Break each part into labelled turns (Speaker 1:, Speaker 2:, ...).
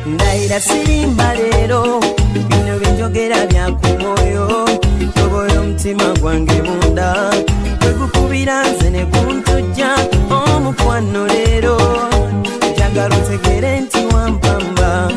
Speaker 1: Ndaira sirimba lero bino binjogera bya ku mwoyo toboyo mutima gwange munda kwegukubira nze ne kuntujja omukwano lero njagala otegere nti wampamba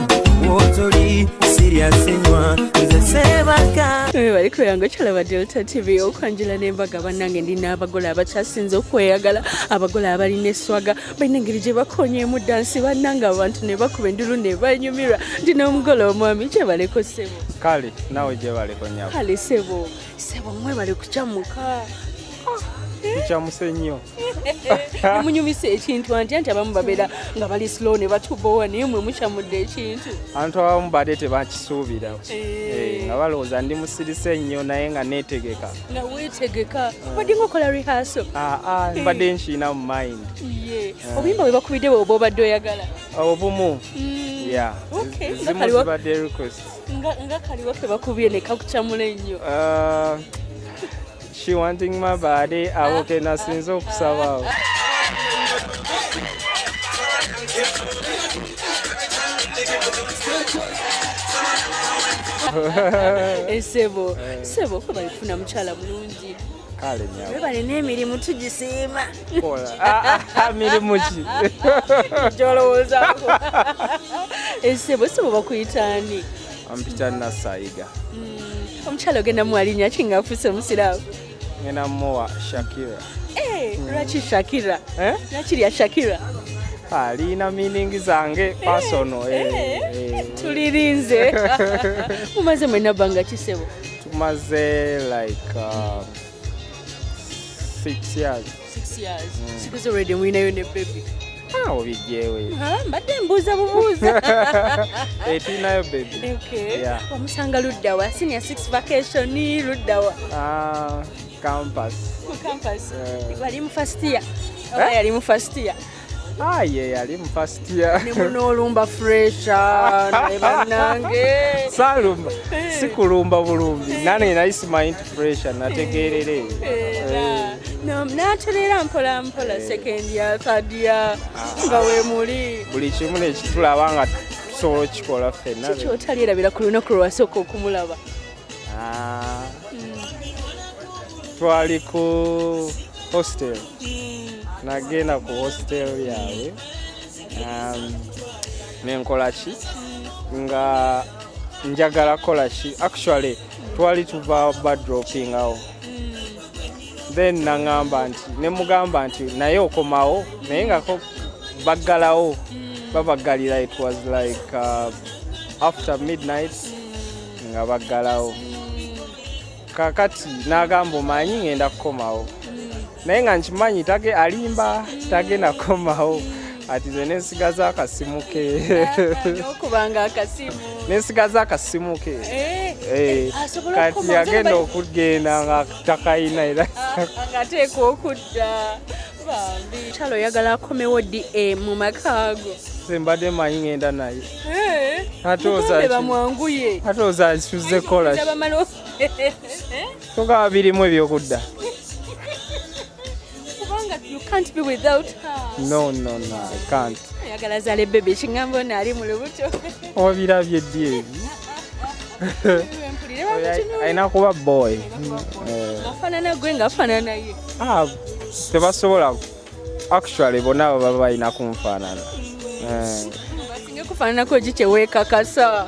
Speaker 1: wotoli serious nnyo nze sebaka
Speaker 2: bariko yango chalaba Delta TV okwanjula nembaga banange ndina abagole abakyasinze okweyagala abagole abalina eswaga balina engeri gye bakonyemu dansi bananga abantu ne bakuba endulu ne banyumira ndina omugole omwami gye baleko sebo
Speaker 3: kale nawe gye baleko nyabo
Speaker 2: kale sebo mwe bale kucamuka
Speaker 3: kucamuse nnyo
Speaker 2: munyumise ekintu anti abamu babeera nga bali slow ne batubowa naye mwe mukyamudde ekintu
Speaker 3: abantu abamu badde tebakisuubira nga balowooza ndi musirise nnyo naye nga neetegeka
Speaker 2: nga weetegeka badde ngaokola rehearsal
Speaker 3: mbadde nkiina mu mind
Speaker 2: obuyimba bwe bakubidde bwe oba obadde oyagala
Speaker 3: obumu zimu zibadde request
Speaker 2: nga kaliwo ke bakubye ne kakucamula ennyo
Speaker 3: She wanting my body, abo ke nasinze okusaba.
Speaker 2: Sebo ko balifuna mukyala mulungi.
Speaker 3: Kale nyawo.
Speaker 2: Be bali n'emirimu tugisiima.
Speaker 3: Kola. Mirimu ki?
Speaker 2: Jolowooza. Sebo bakuyitaani.
Speaker 3: Ampita Nasaiga.
Speaker 2: Omukyala ogenda mwalinya ki nga afuse omusiraamu?
Speaker 3: Ngena mowa Shakira.
Speaker 2: Lwaki Shakira? Lwaki lya Shakira?
Speaker 3: Alina meaning zange personal.
Speaker 2: Tulirinze. Mumaze mwena banga kisebo?
Speaker 3: Tumaze like 6 years.
Speaker 2: 6 years. Sikuzo already mwinayo ne baby.
Speaker 3: Obijewe.
Speaker 2: Mbadde mbuuza bubuuza.
Speaker 3: Tunayo baby.
Speaker 2: Okay. Wamusanga luddawa? Senior 6 vacation luddawa?
Speaker 3: Campus.
Speaker 2: Campus. Wali mu first year? Yali mu first year?
Speaker 3: Yali mu first year.
Speaker 2: Ne munoolumba fresha naye bannange.
Speaker 3: Salumba. Sikulumba bulumbi. Nane naisimanyi nti fresha nategeerere.
Speaker 2: N'aterera mpola second year, third year nga weemuli.
Speaker 3: Buli kimu nekitulaba nga tusobola okikola ffenna.
Speaker 2: Kiki otalyerabira ku lunaku lwasooka okumulaba?
Speaker 3: Twali ku hostel. Nagenda ku hostel yawe. Nenkola ki? Nga njagala kola ki? Actually, twali tuva dropping awo. Then nangamba nti nemugamba nti naye okomawo naye nga ko baggalawo babagalira. It was like after midnight nga baggalawo kakati nagamba omanyi ngenda kukomawo naye nga nkimanyi tage alimba tagenda kukomawo ati ze nesigaza akasimu ke
Speaker 2: okubanga akasimu
Speaker 3: nesigaza akasimu ke kati yagenda okugenda nga takayina era
Speaker 2: ngateeka okudda bambi kyalo oyagala akomewo ddi mu makaago
Speaker 3: mbadde manyi ngenda naye
Speaker 2: bamwanguye
Speaker 3: atooza nsuze kola togaba birimu ebyokudda
Speaker 2: kubanga you can't be without her.
Speaker 3: No, I can't.
Speaker 2: Ayagala zale bebe kingambo nali mu lubuto.
Speaker 3: Obirabye ddi ebi? Ayina kuba boy.
Speaker 2: Afanana gwe nga afanana ye.
Speaker 3: Tebasobola. Actually bonna baba balina kunfaanana.
Speaker 2: Basinga kufaanana ko gi kyewekakasa.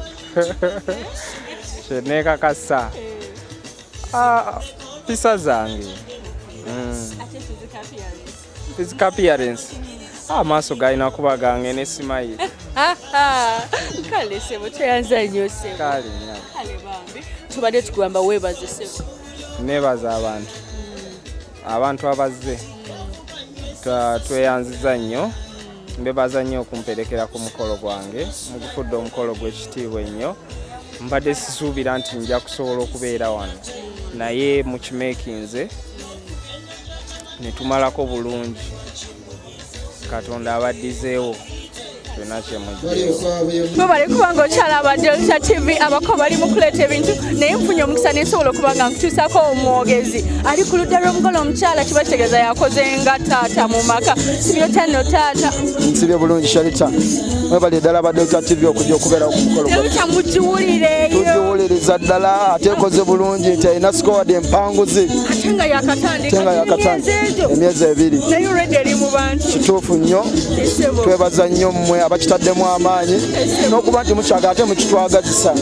Speaker 3: Kyenekakasa. Pisa zange. Physical appearance. Amaaso galina kuba gange ne smile.
Speaker 2: Kale sebo toyanza nnyo sebo.
Speaker 3: Kale
Speaker 2: bambi. Tubadde tukugamba weebaze sebo.
Speaker 3: Neebaza abantu abazze. Tweyanziza nnyo. Mbebaza nnyo okumperekera ku mukolo gwange. Mugufudde omukolo gw'ekitiibwa ennyo. Mbadde sisuubira nti nja kusobola okubeera wano. Naye mu kimeekinze ne tumalako bulungi. Katonda abaddizeewo kyonna kyemugyeyo.
Speaker 2: Mubale kubanga okyala aba Delta TV abako bali mu kuleeta ebintu naye nfunye omukisa n'ensobola okuba nga nkutuusako omwogezi ali ku ludda lw'omugole omukyala kiba kitegeeza yakoze nga taata mu maka sibyo tanno taata
Speaker 4: nsibye bulungi Sharita mwebali ddala aba Delta TV okujja okubeera ku mukolo
Speaker 2: Delta mugiwulireeyo
Speaker 4: tugiwuliriza ddala ate ekoze bulungi nti alina sikowadde empanguzi
Speaker 2: ate nga yakatandika
Speaker 4: emyezi 2
Speaker 2: naye olwedde eri mu bantu
Speaker 4: kituufu nnyo twebaza nnyo mmwe abakitaddemu amaanyi n'okuba nti mukyagala ate mukitwagazisa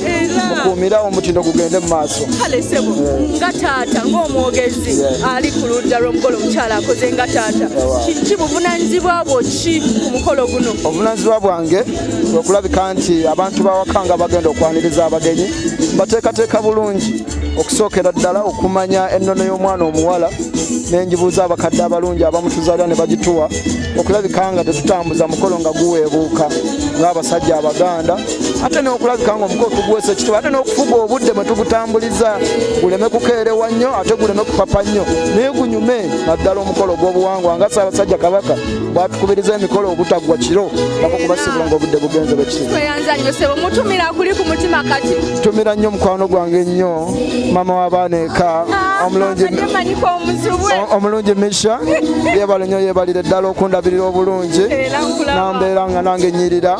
Speaker 4: mukuumira omutindo gugende mu maaso
Speaker 2: kale sebo nga taata ng'omwogezi ali ku ludda lw'omugole omukyala akoze nga taata kiki buvunaanyizibwa bwo ki ku mukolo guno?
Speaker 4: obuvunaanyizibwa bwange okulabika nti abantu bawaka nga bagenda okwaniriza abagenyi bateekateeka bulungi okusookera ddala okumanya ennono y'omwana omuwala n'enjibuuza abakadde abalungi abamutuzaalira ne bagituwa okulabika nga tetutambuza mukolo nga guweebuuka ng'abasajja abaganda ate n'okulabika nga omukolo tuguweesa ekitiibwa ate n'okufuga obudde mwe tugutambuliza guleme kukeerewa nnyo ate guleme kupapa nnyo naye gunyume naddala omukolo gw'obuwangwa nga Ssaabasajja Kabaka bwatukubiriza emikolo obutaggwa kiro bako kubasibula ng'obudde bugenze bwe kiri.
Speaker 2: Tweyanza nnyo sebo mutumira kuli ku mutima kati.
Speaker 4: Tumira nnyo mukwano gwange nnyo mama w'abaana eka omulungi Misha yeebale nnyo yeebalire ddala okundabirira obulungi nambeera nga nange nnyirira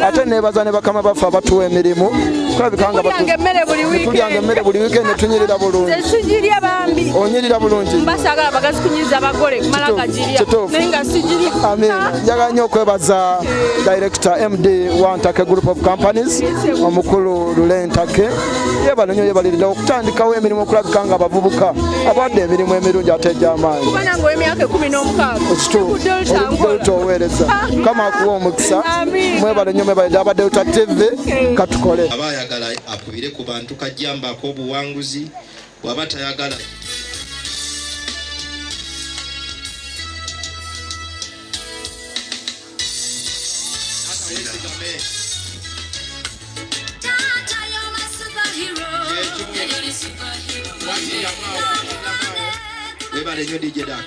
Speaker 4: ate neebaza ne bakama baffe abatuwa emirimu kulabika nga tulyanga emmere buli wiikendi ne tunyirira bulungi. Onyirira bulungi.
Speaker 2: Mbasagala abakazi kunyiriza abagole kumala gagirya naye nga sigirya.
Speaker 4: Amen. Njagala nnyo okwebaza Director MD wa Ntake Group of Companies omukulu Lule Ntake yeebale nnyo yeebalirira okutandikawo emirimu okulabika nga abavubuka abawadde emirimu emirungi ate egy'amaanyi.
Speaker 2: Kubanga ng'emyaka 16
Speaker 4: Delta oweereza kama akuwa omukisa mwebale nnyo mwebale aba Delta TV katukole.
Speaker 5: Aba ayagala akubire ku bantu kajjambako obuwanguzi waba tayagala webale nnyo DJ Dax.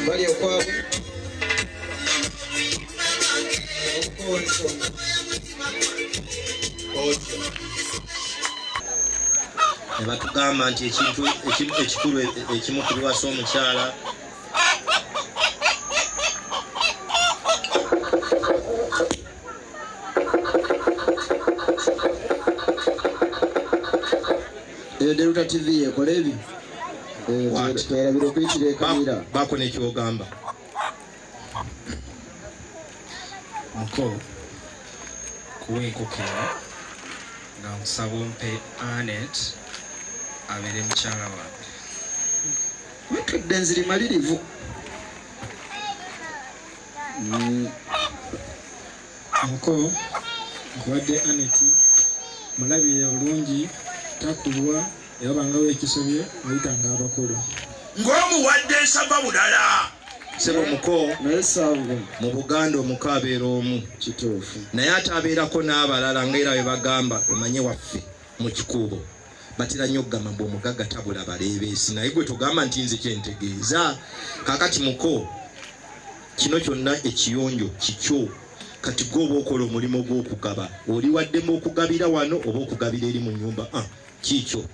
Speaker 4: Bali okwabwe
Speaker 5: ne batugamba nti ekintu ekikulu ekimu ku biwasa omukyala
Speaker 4: Delta TV ekola ebyo twerabira okuyitira ekamera
Speaker 5: baako n'ekyogamba
Speaker 6: muko kuwa enkokero nga nsaba ompe Anet abeere mukyala wange
Speaker 4: wetudde nziri malirivu
Speaker 6: muko nkuwadde Anet mulabire bulungi takulwa yabangawo ekisobye oyitanga abakulu
Speaker 5: ng'omuwadde nsaba bulala sebo muko
Speaker 4: naye saavu
Speaker 5: mu Buganda omuko abeera omu
Speaker 4: kituufu
Speaker 5: naye ate abeerako n'abalala ngaera bwe bagamba omanye waffe mu kikuubo batera nnyo okugamba mbu omugagga tabula baleebeesi naye gwe tugamba nti nze kyentegeeza kaakati muko kino kyonna ekiyonjo kikyo kati gwe oba okola omulimu gw'okugaba oli waddemu okugabira wano oba okugabira eri mu nnyumba kiikyo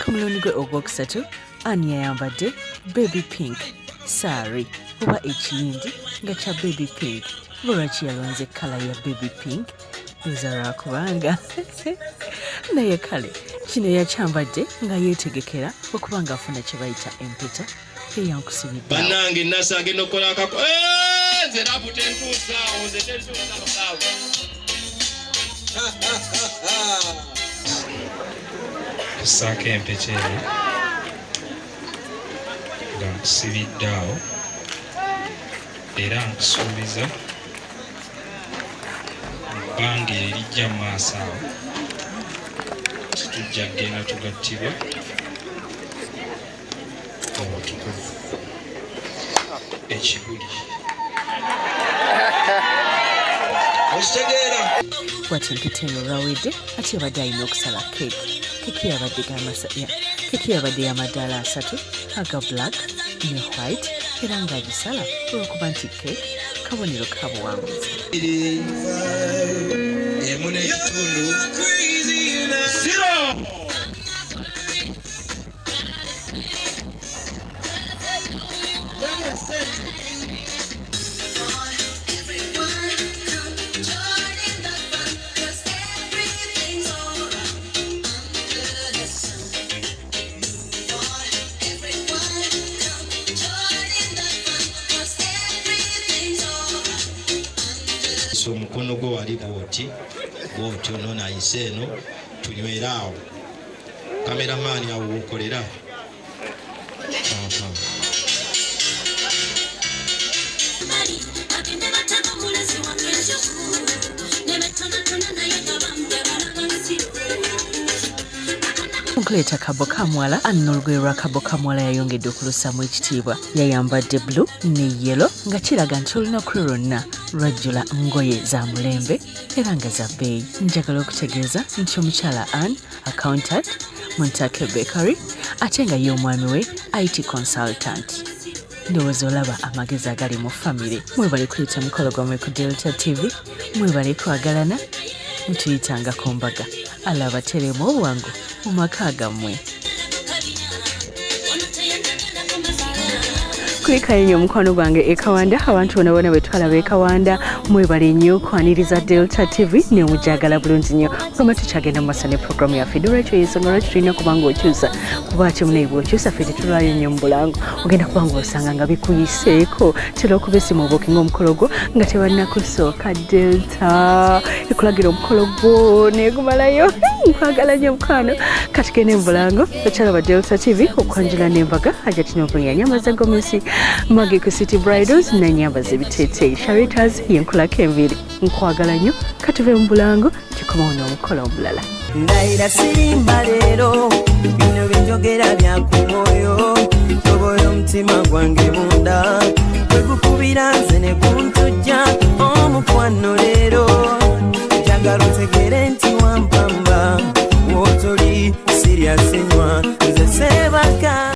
Speaker 7: ku mulundi gwe ogwokusatu Ani yayambadde baby pink saari oba ekiyindi nga kya baby pink lwaki yalonze kala ya baby pink luza lwakubanga naye kale kino yakyambadde nga yeetegekera okuba nga afuna kye bayita empeta eyankusibidde
Speaker 5: bannange nasi agenda okukola akako nze raputa entuusaawo nze tentuusaawo
Speaker 6: nkussaako empeke eno nga nkusibidde awo era nkusuubiza ebbanga erijja mu maaso awo titujja kgenda tugattibwa obutukuvu ekibuli
Speaker 5: okitegeera
Speaker 7: bwati empeta eno olwawedde ate yabadde alina okusala keeki yabadde y'amadaala 3 aga black ne white era ng'agisala olwokuba nti keeki kabonero ka buwanguzi
Speaker 5: emu n'ekitundu omukono gwo wali bwoti ononayise eno tunywera awo kameramaani awo wokolera
Speaker 7: okuleeta kabo kamwala alina olugoye lwa kabo kamwala yayongedde okulusaamu ekitiibwa yayambadde bulu ne yelo nga kiraga nti olunaku lwonna lwajjula ngoye za mulembe era nga za bbeeyi. Njagala okutegeeza nti omukyala Ann accountant mu Ntake Bakery ate nga ye omwami we IT consultant. Ndowooza olaba amagezi agali mu famire. Mwebale kuyita mukolo gwammwe ku Delta TV, mwebale kwagalana mutuyitangako mbaga alaba teremu obwangu mu maka gammwe.
Speaker 2: Kulikayo nnyo omukwano gwange ekawanda abantu bonna bonna bwe twalaba ekawanda mwebale nnyo okwaniriza Delta TV ne mujagala bulungi nnyo kugamba tukyagenda mu maaso ne programu yaffe lwekyo y'ensonga lwaki tulina kuba ng'okyusa kuba ati munaye bw'okyusa ffe tetulwayo nnyo mu bulango ogenda kuba ng'osanga nga bikuyiseeko tera okuba esimu obookinga omukolo gwo nga tebannakusooka Delta ekulagira omukolo gwo negumalayo nkwagala nnyo mukwano kati gende mu bulango okyalaba Delta TV okwanjula n'embaga ajatina obunya nyama za gomesi Magic City Bridals na nyamba z'ebiteeteeyi Sharitas yenkulako enviiri nkwagala nnyo katuve mu bulango kikomawo n'omukolo omulala.
Speaker 1: Ndayira sirimba leero bino byenjogera bya ku mwoyo tobola omutima gwange munda